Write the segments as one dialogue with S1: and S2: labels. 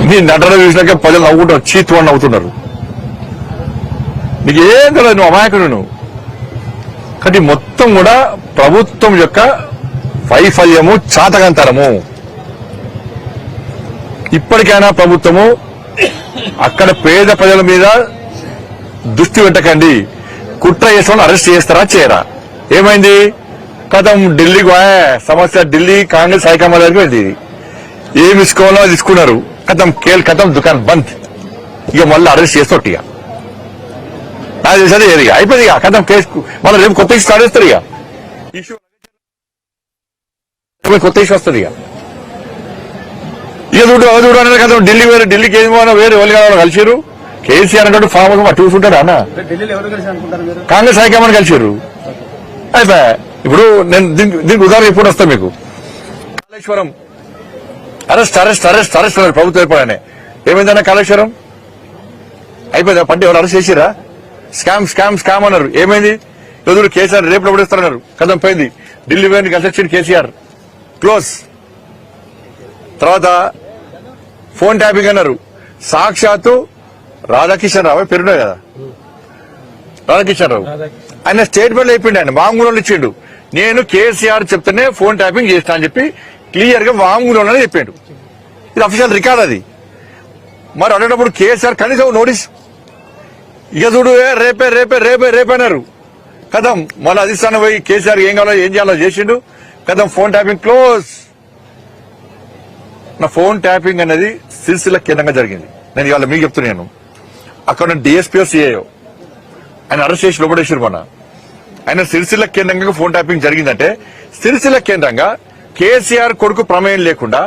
S1: నీ నటన చూసినాక ప్రజలు నవ్వుకుంటారు, చీత్వాన్ని నవ్వుతున్నారు. నీకు ఏం కదా, నువ్వు అమాయకుడు. నువ్వు కాబట్టి మొత్తం కూడా ప్రభుత్వం యొక్క వైఫల్యము, చాతకంతరము. ఇప్పటికైనా ప్రభుత్వము అక్కడ పేద ప్రజల మీద దృష్టి పెట్టకండి. కుట్ర చేసిన అరెస్ట్ చేస్తారా చేయరా? ఏమైంది? కథం ఢిల్లీకి సమస్య, ఢిల్లీ కాంగ్రెస్ హైకమాండ్ దగ్గరికి వెళ్ళి ఏమి తీసుకోవాలో తీసుకున్నారు. కథం దుకాణం బంద్. ఇక మళ్ళీ అరెస్ట్ చేస్తాడు. ఇక నాకు తెలిసేది ఏది అయిపోయింది. ఇక కథం కేసు మళ్ళీ రేపు కొత్త ఇష్యూ స్టార్ట్ చేస్తారు. ఇక కొత్త ఇష్యూ వస్తుంది. ఇక చూడు అనేది కదా, ఢిల్లీ వేరే, ఢిల్లీకి ఏది పోయినా వేరే వాళ్ళు కలిసిరు. కేసీఆర్ అంటే ఫామ్ హౌస్ అటు చూసుకుంటారా అన్న? కాంగ్రెస్ హైకమాండ్ కలిసిరు. అయిపోయా. ఇప్పుడు నేను దీనికి ఉదాహరణ ఎప్పుడు వస్తా మీకు. Kaleshwaram arrest arrest arrest arrest అన్నారు ప్రభుత్వం ఏర్పడనే. ఏమైందన్న కాళేశ్వరం? అయిపోయిందా? పంట ఎవరు అరెస్ట్ చేసిరా? స్కామ్ స్కామ్ స్కామ్ అన్నారు. ఏమైంది? ఎదురు కేసీఆర్ రేపు ఎప్పుడేస్తారన్నారు. కథం పోయింది. ఢిల్లీ పోయింది, కలిసి వచ్చింది కేసీఆర్, క్లోజ్. తర్వాత ఫోన్ ట్యాపింగ్ అన్నారు. సాక్షాత్తు రాధాకిషన్ రావు పేరున్నాయి కదా, రాధాకిషన్ రావు, ఆయన స్టేట్మెంట్ అయిపోయింది. ఆయన వాంగ్మూలంలో ఇచ్చిండు. నేను కేసీఆర్ చెప్తేనే ఫోన్ ట్యాపింగ్ చేస్తా అని చెప్పి క్లియర్ గా వాంగ్మూలంలోనే చెప్పాడు. ఇది అఫీషియల్ రికార్డ్ అది. మరి అడేటప్పుడు కేసీఆర్ కనీసం నోటీస్. ఇక చూడు రేపే రేపే రేపే రేపే అన్నారు. కథం మళ్ళీ అధిష్టానం పోయి కేసీఆర్ ఏం కావాలో ఏం చేయాలో చేసిండు. కథం ఫోన్ ట్యాపింగ్ క్లోజ్. నా ఫోన్ ట్యాపింగ్ అనేది సిరిసిల్ల కేంద్రంగా జరిగింది. నేను ఇవాళ మీకు చెప్తున్నాను. అక్కడ డిఎస్పీఓ సిఐఓ ఆయన అరెస్ట్ చేసి లోపడేసారు. మన ఆయన సిరిసిల్ల కేంద్రంగా ఫోన్ ట్యాపింగ్ జరిగిందంటే సిరిసిల్ల కేంద్రంగా కేసీఆర్ కొడుకు ప్రమేయం లేకుండా,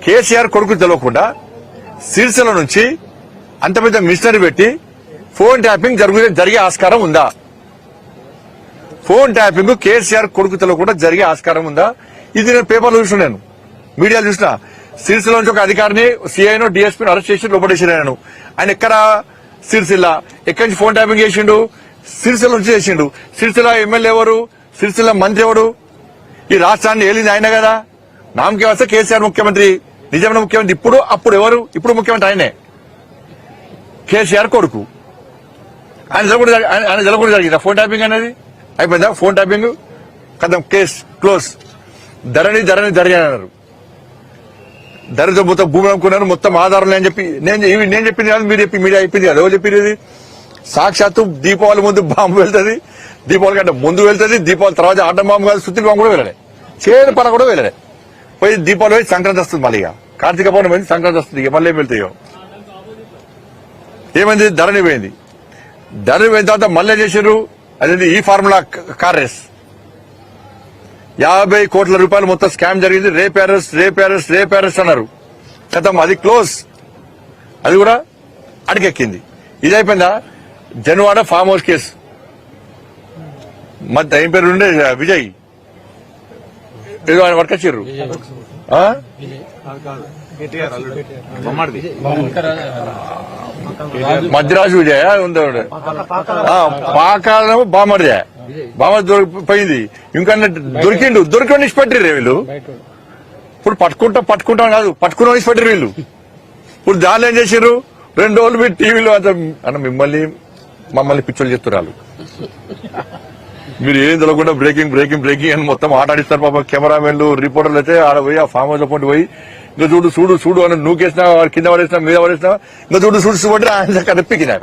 S1: కేసీఆర్ కొడుకు తెలియకుండా సిరిసిల్ల నుంచి అంత పెద్ద మిషనరీ పెట్టి ఫోన్ ట్యాపింగ్ జరిగే ఆస్కారం ఉందా? ఫోన్ ట్యాపింగ్ కేసీఆర్ కొడుకు తెలియకుండా జరిగే ఆస్కారం ఉందా? ఇది నేను పేపర్లో చూసిన, నేను మీడియాలో చూసిన. సిరిసిల్ల నుంచి ఒక అధికారిని, సిఐను, డిఎస్పీని అరెస్ట్ చేసి లోపడేసాను. ఆయన ఎక్కడ? సిరిసిల్ల. ఎక్కడి నుంచి ఫోన్ ట్యాపింగ్ చేసిండు? సిరిసిల్ల నుంచి చేసిండు. సిరిసిల్ల ఎమ్మెల్యే ఎవరు? సిరిసిల్ల మంత్రి ఎవరు? ఈ రాష్ట్రాన్ని ఏలింది ఆయన కదా. నామకే వస్తే కేసీఆర్ ముఖ్యమంత్రి, నిజమైన ముఖ్యమంత్రి. అప్పుడు ఎవరు? ఇప్పుడు ముఖ్యమంత్రి ఆయనే, కేసీఆర్ కొడుకు. ఆయన జరగకూడదు జరిగిందా ఫోన్ ట్యాపింగ్ అనేది? అయిపోయిందా ఫోన్ ట్యాపింగ్? కథం కేసు క్లోజ్. ధరణి జరిగానన్నారు. ధరతో మొత్తం భూమి అమ్ముకున్నారు, మొత్తం ఆధారం అని చెప్పి నేను చెప్పింది కాదు, మీరు చెప్పి మీడియా చెప్పింది కాదు. ఎవరు చెప్పింది? సాక్షాత్తు దీపావళి ముందు బాంబు వెళ్తుంది, దీపావళి కంటే ముందు వెళ్తుంది, దీపావళి తర్వాత అడ్డం బాంబు కాదు, సుత్తి బాంబు కూడా వెళ్ళలే, చేను పన కూడా వెళ్ళలే. పోయి దీపావళి పోయి సంక్రాంతి వస్తుంది. మళ్ళీ ఇక కార్తీక పౌర్ణమి పోయింది, సంక్రాంతి వస్తుంది. ఇక మళ్ళీ ఏం వెళ్తాయో. ఏమైంది? ధరణి పోయింది. ధరణి పోయిన తర్వాత మళ్ళీ చేశారు అదేంటి ఈ ఫార్ములా కార్ రేస్. 50 కోట్ల రూపాయలు మొత్తం స్కామ్ జరిగింది. రేప్ అరెస్ట్ అన్నారు. కథం అది క్లోజ్. అది కూడా అడిగెక్కింది. ఇది అయిపోయిందా? Janwada farm house case. మధ్య ఏం పేరు ఉండే? విజయ్ ఏదో ఆయన వర్కొచ్చారు. మధ్యరాజు విజయ ఉందా? పాకాలము బామర్జా. బామ దొరికిపోయింది. ఇంకా దొరికిండి ఇచ్చిపెట్టిర్రు వీళ్ళు. ఇప్పుడు పట్టుకుంటాం కాదు, పట్టుకున్న ఇచ్చిపెట్టిరు వీళ్ళు. ఇప్పుడు దానిలో ఏం చేశారు? 2 రోజులు మీరు టీవీలో అన్న మమ్మల్ని పిచ్చోళ్ళు చెప్తున్నారు. మీరు ఏం తెలియకుండా బ్రేకింగ్ అని మొత్తం ఆటాడిస్తారు. పాప కెమెరామెన్లు, రిపోర్టర్లు అయితే ఆడ పోయి ఆ ఫామ్ హౌస్ లో పోయి ఇంకా చూడు అని నూకేసినా, కింద పడేసినా, మీద పడేసినా, ఇంకా చూడు ఆయన కనిపించినా.